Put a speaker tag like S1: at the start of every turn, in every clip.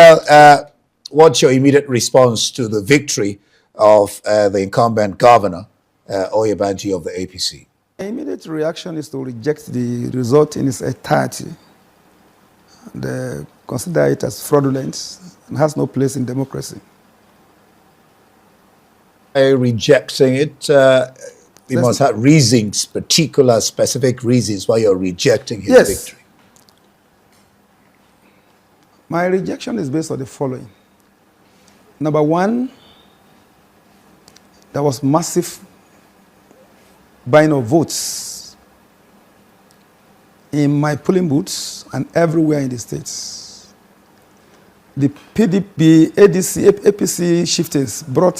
S1: Well, what's your immediate response to the victory of the incumbent governor, Bejide of the APC?
S2: My immediate reaction is to reject the result in its entirety and consider it as fraudulent and has no place in democracy.
S1: Rejecting it, you must have reasons, particular, specific reasons why you're rejecting his victory.
S2: My rejection is based on the following. Number one, there was massive buying of votes in my polling booths and everywhere in the states. The PDP, ADC, APC shifters brought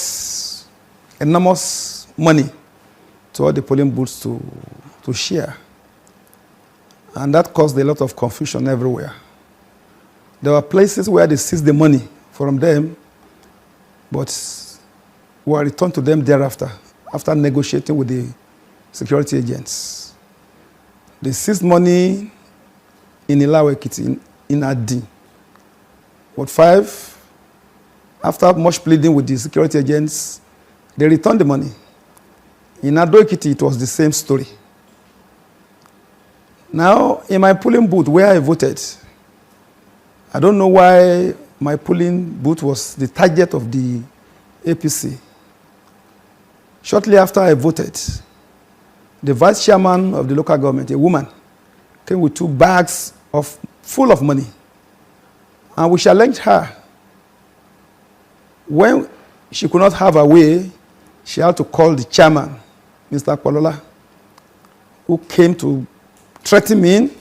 S2: enormous money to all the polling booths to share. And that caused a lot of confusion everywhere. There were places where they seized the money from them, but were returned to them thereafter, after negotiating with the security agents. They seized money in EKITI, in Adi. Ward 5, after much pleading with the security agents, they returned the money. In EKITI, it was the same story. Now, in my polling booth where I voted, I don't know why my polling booth was the target of the APC. Shortly after I voted, the vice chairman of the local government, a woman, came with 2 bags full of money. And we challenged her. When she could not have her way, she had to call the chairman, Mr. Kwalola, who came to threaten me.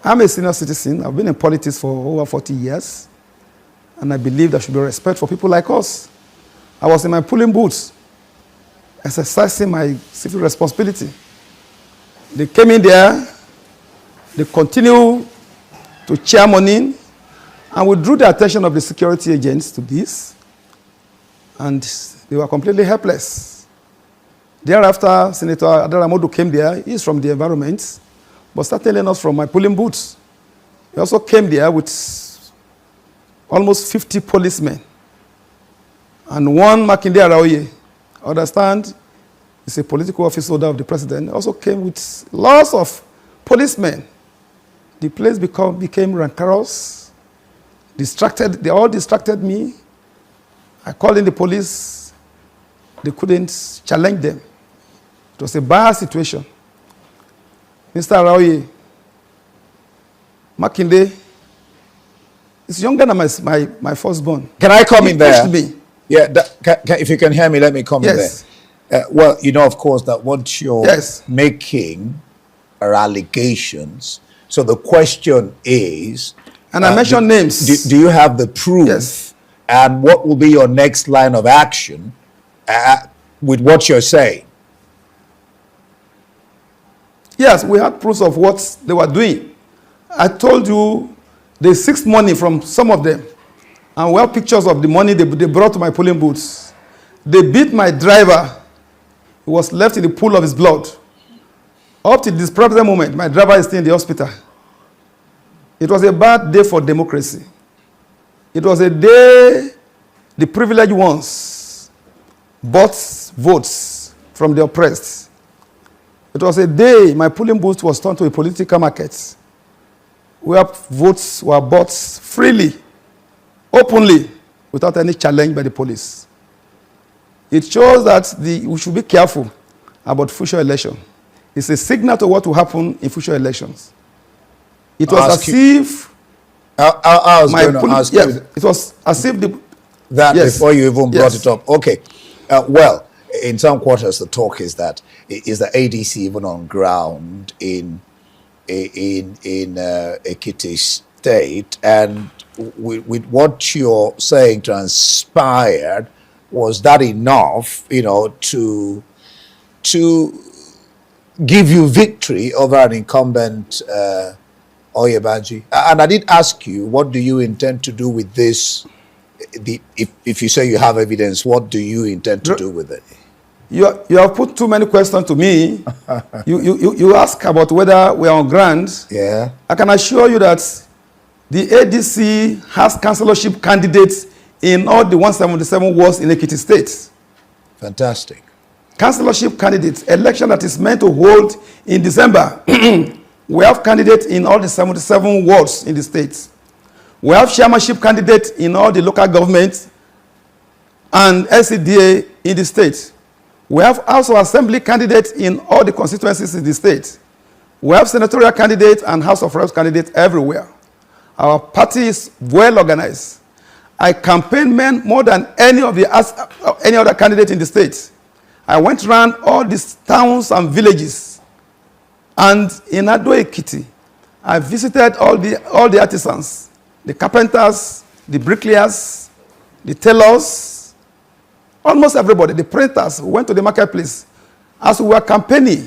S2: I'm a senior citizen. I've been in politics for over 40 years. And I believe there should be respect for people like us. I was in my polling booth, exercising my civic responsibility. They came in there, they continued to chair money, and we drew the attention of the security agents to this, and they were completely helpless. Thereafter, Senator Adaramodu came there. He's from the environment, but started telling us from my polling booths. He also came there with almost 50 policemen. And one Makinde Araoye, I understand, is a political officer of the president, also came with lots of policemen. The place became rancorous, distracted. They all distracted me. I called in the police. They couldn't challenge them. It was a bad situation. Mr. Araoye, Makinde is younger than my firstborn.
S1: Can I come in there?
S2: Me.
S1: Yeah, if you can hear me, let me come in there. Well, you know, of course, that what you're making are allegations. So the question is...
S2: And I mentioned names.
S1: Do you have the proof?
S2: Yes.
S1: And what will be your next line of action with what you're saying?
S2: Yes, we had proofs of what they were doing. I told you they seized money from some of them. And we have pictures of the money they brought to my polling booths. They beat my driver. He was left in the pool of his blood. Up to this present moment, my driver is still in the hospital. It was a bad day for democracy. It was a day the privileged ones bought votes from the oppressed. It was a day my polling booth was turned to a political market where votes were bought freely, openly, without any challenge by the police. It shows that we should be careful about future elections. It's a signal to what will happen in future elections. It was as if...
S1: I was going to ask you...
S2: It was as if
S1: before you even brought it up. Okay. Well, in some quarters, the talk is that is the ADC even on ground in EKITI State, and with what you're saying transpired, was that enough, you know, to give you victory over an incumbent Bejide? And I did ask you, what do you intend to do with this? If you say you have evidence, what do you intend to do with it?
S2: You have put too many questions to me. you ask about whether we are on ground.
S1: Yeah.
S2: I can assure you that The ADC has councillorship candidates in all the 177 wards in Ekiti State.
S1: Fantastic.
S2: Councillorship candidates, election that is meant to hold in December. We have candidates in all the 77 wards in the state. We have chairmanship candidates in all the local governments and LCDA in the state. We have House of Assembly candidates in all the constituencies in the state. We have senatorial candidates and House of Reps candidates everywhere. Our party is well organized. I campaigned more than any other candidate in the state. I went around all these towns and villages. And in EKITI, I visited all the artisans, the carpenters, the bricklayers, the tailors, almost everybody, the printers who went to the marketplace. As we were campaigning,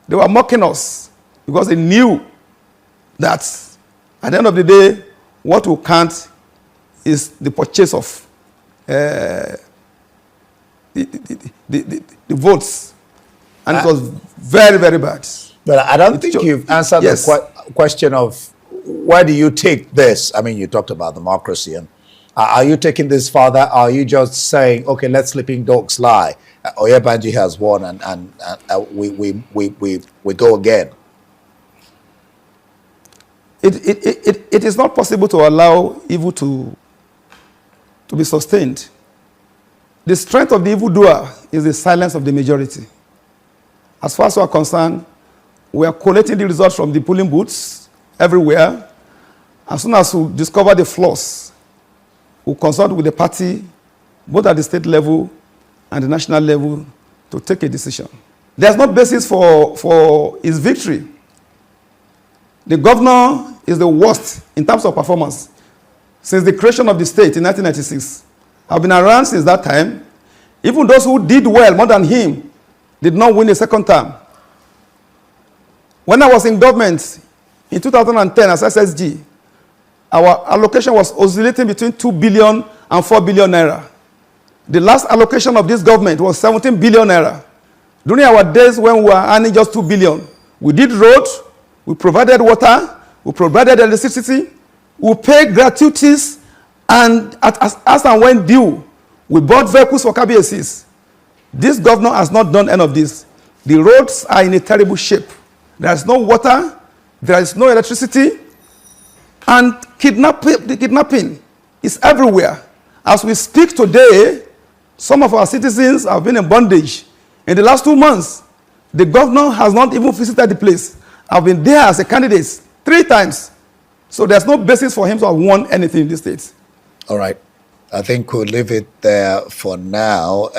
S2: they were mocking us because they knew that at the end of the day, what will count is the purchase of the votes. And it was very, very bad.
S1: But I don't think you've answered the question of where do you take this? I mean, you talked about democracy. And are you taking this further? Or are you just saying, okay, let sleeping dogs lie? Oyebanji has won and we go again. It is not possible to allow evil to be sustained. The strength of the evildoer is the silence of the majority. As far as we are concerned, we are collating the results from the polling booths everywhere. As soon as we discover the flaws, we'll consult with the party, both at the state level and the national level, to take a decision. There's no basis for his victory. The governor is the worst in terms of performance since the creation of the state in 1996. I've been around since that time. Even those who did well more than him did not win a second term. When I was in government in 2010 as SSG, our allocation was oscillating between 2 billion and 4 billion naira. The last allocation of this government was 17 billion naira. During our days when we were earning just 2 billion, we did roads, we provided water, we provided electricity, we paid gratuities, and as and when due, we bought vehicles for KBACs. This governor has not done any of this. The roads are in a terrible shape. There is no water, there is no electricity, and the kidnapping is everywhere. As we speak today, some of our citizens have been in bondage. In the last 2 months, the governor has not even visited the place. I've been there as a candidate 3 times. So there's no basis for him to have won anything in this state. All right. I think we'll leave it there for now.